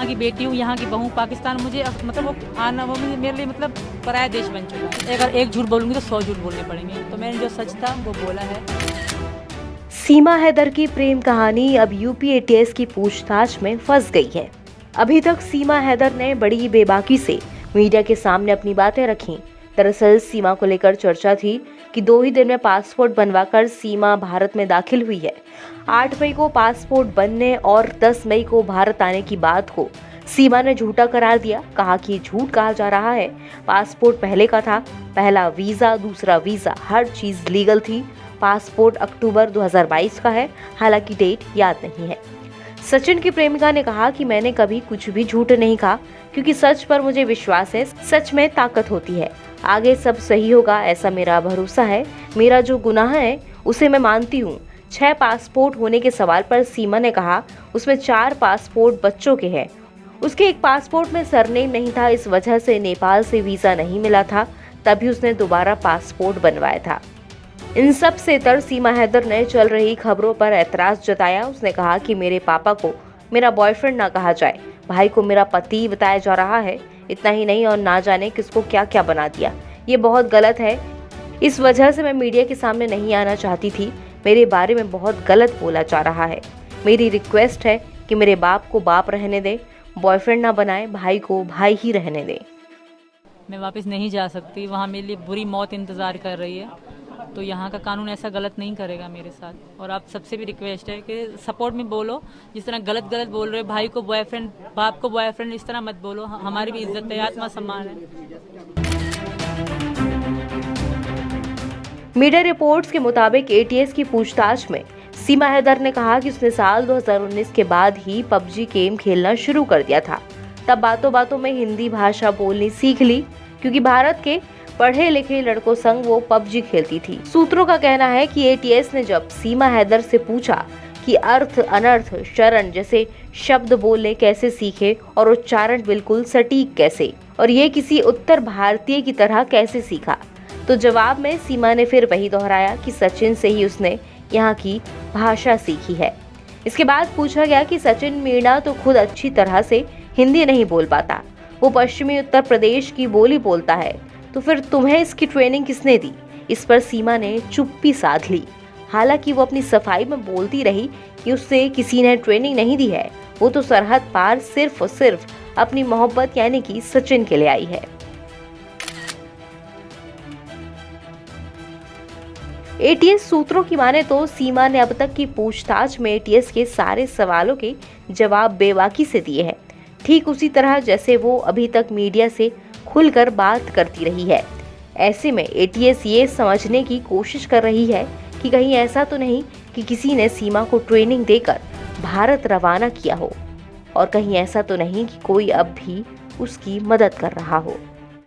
यहाँ की बेटी हूँ, यहाँ की बहू। पाकिस्तान मुझे मतलब वो आना वो मेरे लिए मतलब पराया देश बन चुका है। अगर एक झूठ बोलूँगी तो 100 झूठ बोलने पड़ेंगे। तो मैंने जो सच था वो बोला है। सीमा हैदर की प्रेम कहानी अब यूपी एटीएस की पूछताछ में फंस गई है। अभी तक सीमा हैदर ने बड़ी बेबाकी से मीडिया के सामने अपनी बातें रखी। दरअसल सीमा को लेकर चर्चा थी कि 2 ही दिन में पासपोर्ट बनवाकर सीमा भारत में दाखिल हुई है। 8 मई को पासपोर्ट बनने और 10 मई को भारत आने की बात को सीमा ने झूठा करार दिया। कहा कि झूठ कहा जा रहा है, पासपोर्ट पहले का था, पहला वीजा, दूसरा वीजा, हर चीज लीगल थी। पासपोर्ट अक्टूबर 2022 का है, हालांकि डेट याद नहीं है। सचिन की प्रेमिका ने कहा कि मैंने कभी कुछ भी झूठ नहीं कहा, क्योंकि सच पर मुझे विश्वास है, सच में ताकत होती है। आगे सब सही होगा, ऐसा मेरा भरोसा है। मेरा जो गुनाह है उसे मैं मानती हूँ। 6 पासपोर्ट होने के सवाल पर सीमा ने कहा उसमें 4 पासपोर्ट बच्चों के हैं। उसके एक पासपोर्ट में सरनेम नहीं था, इस वजह से नेपाल से वीजा नहीं मिला था, तभी उसने दोबारा पासपोर्ट बनवाया था। इन सब से तर सीमा हैदर ने चल रही खबरों पर ऐतराज जताया। उसने कहा कि मेरे पापा को मेरा बॉयफ्रेंड ना कहा जाए, भाई को मेरा पति बताया जा रहा है। इतना ही नहीं, और ना जाने किसको क्या क्या बना दिया। ये बहुत गलत है। इस वजह से मैं मीडिया के सामने नहीं आना चाहती थी। मेरे बारे में बहुत गलत बोला जा रहा है। मेरी रिक्वेस्ट है कि मेरे बाप को बाप रहने दे, बॉयफ्रेंड ना बनाए, भाई को भाई ही रहने दे। मैं वापस नहीं जा सकती, वहाँ मेरे लिए बुरी मौत इंतज़ार कर रही है। तो यहाँ का कानून ऐसा गलत नहीं करेगा मेरे साथ। और आप सबसे भी रिक्वेस्ट है कि सपोर्ट में बोलो। जिस तरह गलत गलत बोल रहे हो, भाई को बॉयफ्रेंड, बाप को बॉयफ्रेंड, इस तरह मत बोलो। हमारी भी इज्जत है, आत्मसम्मान है। मीडिया रिपोर्ट्स के मुताबिक एटीएस की पूछताछ में सीमा हैदर ने कहा कि उसने साल 2019 के बाद ही पबजी गेम खेलना शुरू कर दिया था। तब बातों बातों में हिंदी भाषा बोलनी सीख ली, क्योंकि भारत के पढ़े लिखे लड़कों संग वो पबजी खेलती थी। सूत्रों का कहना है कि एटीएस ने जब सीमा हैदर से पूछा कि अर्थ, अनर्थ, शरण जैसे शब्द बोलने कैसे सीखे और उच्चारण बिल्कुल सटीक कैसे, और ये किसी उत्तर भारतीय की तरह कैसे सीखा, तो जवाब में सीमा ने फिर वही दोहराया कि सचिन से ही उसने यहाँ की भाषा सीखी है। इसके बाद पूछा गया कि सचिन मीणा तो खुद अच्छी तरह से हिंदी नहीं बोल पाता, वो पश्चिमी उत्तर प्रदेश की बोली बोलता है, तो फिर तुम्हें इसकी ट्रेनिंग किसने दी? इस पर सीमा ने चुप्पी साध ली। हालांकि वो अपनी सफाई में बोलती रही कि उससे किसी ने ट्रेनिंग नहीं दी है, वो तो सरहद पार सिर्फ और सिर्फ अपनी मोहब्बत यानी कि सचिन के लिए आई है। एटीएस सूत्रों की माने तो सीमा ने अब तक की पूछताछ में एटीएस के सारे सवालों के जवाब बेबाकी से दिए हैं, ठीक उसी तरह जैसे वो अभी तक मीडिया से खुलकर बात करती रही है। ऐसे में एटीएस ये समझने की कोशिश कर रही है कि कहीं ऐसा तो नहीं कि किसी ने सीमा को ट्रेनिंग देकर भारत रवाना किया हो, और कहीं ऐसा तो नहीं कि कोई अब भी उसकी मदद कर रहा हो।